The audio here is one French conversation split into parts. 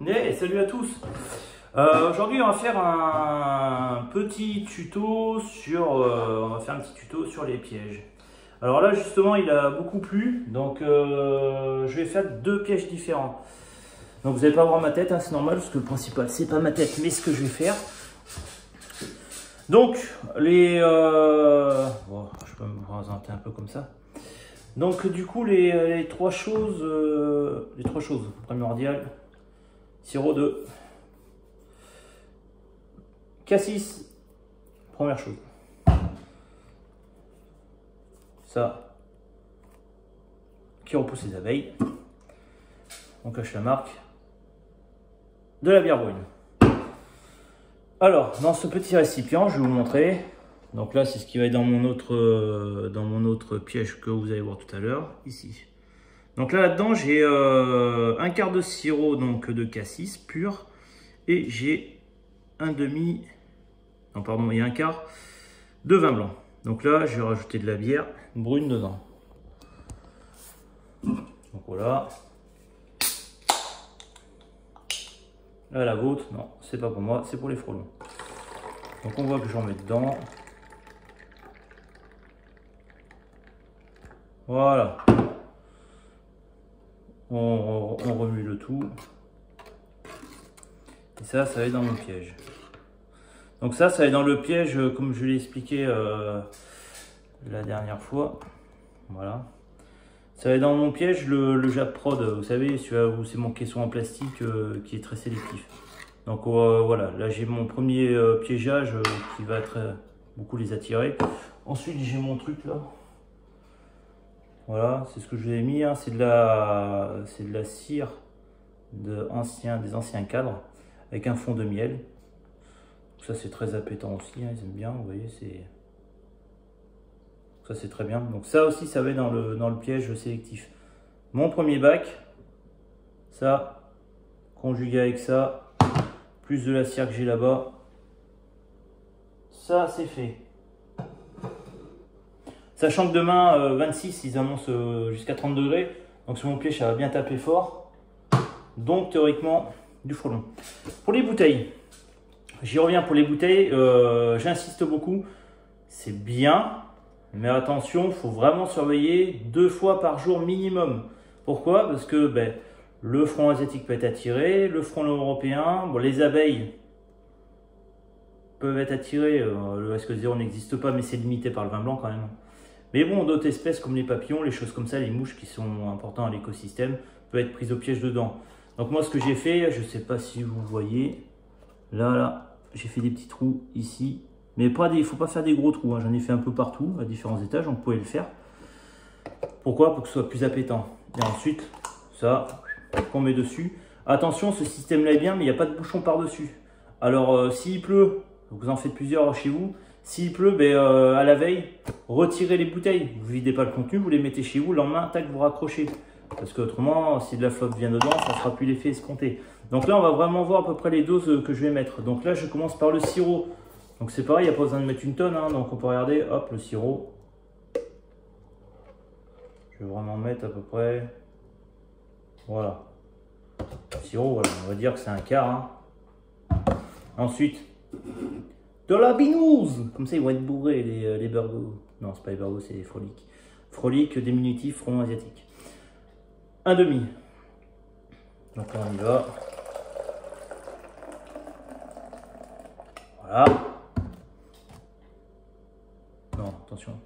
Hey, salut à tous. Aujourd'hui on va faire un petit tuto sur les pièges. Alors là justement il a beaucoup plu, donc je vais faire deux pièges différents. Donc vous n'allez pas voir ma tête, hein, c'est normal parce que le principal c'est pas ma tête mais ce que je vais faire. Donc les bon, je peux me présenter un peu comme ça. Donc du coup les trois choses primordiales. Sirop de cassis, première chose. Ça, qui repousse les abeilles. On cache la marque. De la bière brune. Alors, dans ce petit récipient, je vais vous montrer. Donc là, c'est ce qui va être dans mon autre piège que vous allez voir tout à l'heure, ici. Donc là-dedans, j'ai un quart de sirop donc, de cassis pur et j'ai un quart de vin blanc. Donc là, je vais rajouter de la bière brune dedans. Donc voilà. Là, la vôtre, non, c'est pas pour moi, c'est pour les frelons. Donc on voit que j'en mets dedans. Voilà. On remue le tout. Et ça va être dans mon piège. Donc ça va être dans le piège, comme je l'ai expliqué la dernière fois. Voilà. Ça va être dans mon piège, le Jap Prod. Vous savez, celui-là où c'est mon caisson en plastique qui est très sélectif. Donc voilà, là j'ai mon premier piégeage qui va être beaucoup les attirer. Ensuite j'ai mon truc là. Voilà, c'est ce que je vous ai mis, hein. C'est de la cire des anciens cadres avec un fond de miel. Ça c'est très appétant aussi, hein, ils aiment bien, vous voyez, ça c'est très bien. Donc ça aussi ça va être dans le piège sélectif. Mon premier bac, ça, conjugué avec ça, plus de la cire que j'ai là-bas, ça c'est fait. Sachant que demain, 26, ils annoncent jusqu'à 30 degrés. Donc sur mon piège, ça va bien taper fort. Donc théoriquement, du frelon. Pour les bouteilles, j'y reviens pour les bouteilles. J'insiste beaucoup. C'est bien. Mais attention, il faut vraiment surveiller 2 fois par jour minimum. Pourquoi? Parce que le frelon asiatique peut être attiré. Le frelon européen, bon, les abeilles peuvent être attirées. Le SK0 n'existe pas, mais c'est limité par le vin blanc quand même. Mais bon, d'autres espèces comme les papillons, les choses comme ça, les mouches qui sont importantes à l'écosystème, peuvent être prises au piège dedans. Donc moi, ce que j'ai fait, je ne sais pas si vous voyez, là, j'ai fait des petits trous ici. Mais il ne faut pas faire des gros trous, hein. J'en ai fait un peu partout, à différents étages, donc vous pouvez le faire. Pourquoi? Pour que ce soit plus appétant. Et ensuite, ça, qu'on met dessus. Attention, ce système-là est bien, mais il n'y a pas de bouchon par-dessus. Alors, s'il pleut, vous en faites plusieurs chez vous. S'il pleut, à la veille, retirez les bouteilles. Vous ne videz pas le contenu, vous les mettez chez vous. Le lendemain, tac, vous raccrochez. Parce qu'autrement, si de la flotte vient dedans, ça ne fera plus l'effet escompté. Donc là, on va vraiment voir à peu près les doses que je vais mettre. Donc là, je commence par le sirop. Donc c'est pareil, il n'y a pas besoin de mettre une tonne. Hein. Donc on peut regarder, hop, le sirop. Je vais vraiment mettre à peu près. Voilà. Le sirop, voilà, on va dire que c'est un quart. Hein. Ensuite, de la binouse, comme ça ils vont être bourrés les burgos. Non, c'est pas les burgos, c'est les froliques. Froliques, diminutif, frelon asiatique. Un demi. Donc là on y va. Voilà. Non, attention.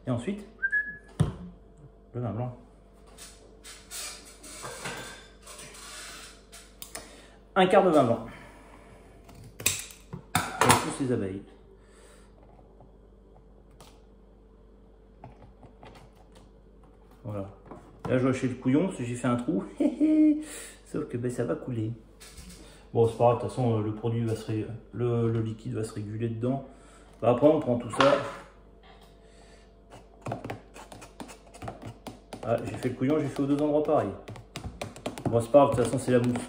Et ensuite, le vin blanc. Un quart de vin blanc. Ces abeilles. Voilà. Là, je vais chez le couillon parce que j'ai fait un trou. Sauf que ça va couler. Bon, c'est pas grave. De toute façon, le produit va le liquide va se réguler dedans. Après, on prend tout ça. Ah, j'ai fait le couillon, j'ai fait aux deux endroits pareil. Bon, c'est pas grave. De toute façon, c'est la mousse.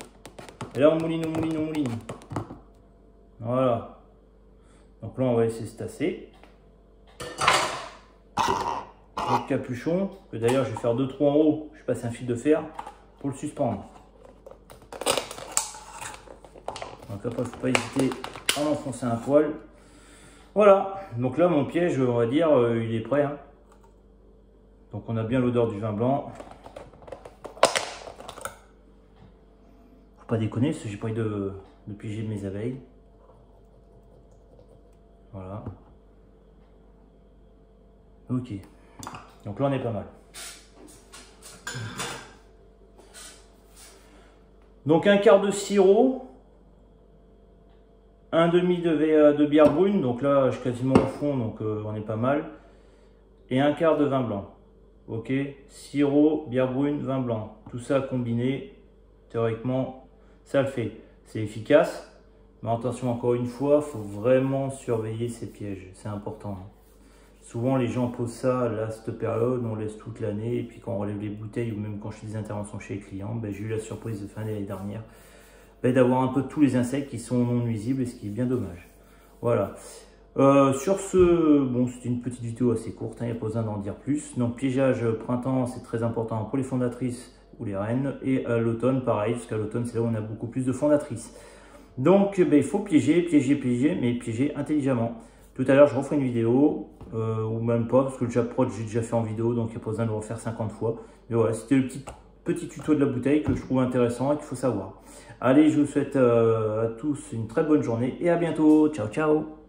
Et là, on mouline. Voilà. Donc là, on va laisser se tasser. Le capuchon, que d'ailleurs je vais faire 2 trous en haut, je passe un fil de fer pour le suspendre. Donc après, il ne faut pas hésiter à enfoncer un poil. Voilà, donc là mon piège, on va dire, il est prêt. Hein. Donc on a bien l'odeur du vin blanc. Faut pas déconner parce que j'ai pas eu de piéger de mes abeilles. Voilà. Ok. Donc là on est pas mal. Donc un quart de sirop, un demi de bière brune, donc là je suis quasiment au fond, donc on est pas mal, et un quart de vin blanc. Ok, sirop, bière brune, vin blanc, tout ça combiné, théoriquement ça le fait. C'est efficace, mais attention encore une fois, il faut vraiment surveiller ces pièges, c'est important. Souvent les gens posent ça là, cette période, on laisse toute l'année, et puis quand on relève les bouteilles, ou même quand je fais des interventions chez les clients, ben, j'ai eu la surprise de fin d'année dernière, ben, d'avoir un peu tous les insectes qui sont non nuisibles, et ce qui est bien dommage. Voilà. Sur ce, bon, c'était une petite vidéo assez courte, il n'y a pas besoin d'en dire plus. Donc piégeage printemps, c'est très important pour les fondatrices ou les reines, et l'automne pareil, parce qu'à l'automne c'est là où on a beaucoup plus de fondatrices. Donc ben, il faut piéger, mais piéger intelligemment. Tout à l'heure je referai une vidéo, ou même pas, parce que le jackpot j'ai déjà fait en vidéo, donc il n'y a pas besoin de le refaire 50 fois. Mais voilà, c'était le petit tuto de la bouteille que je trouve intéressant et qu'il faut savoir. Allez, je vous souhaite à tous une très bonne journée et à bientôt. Ciao, ciao!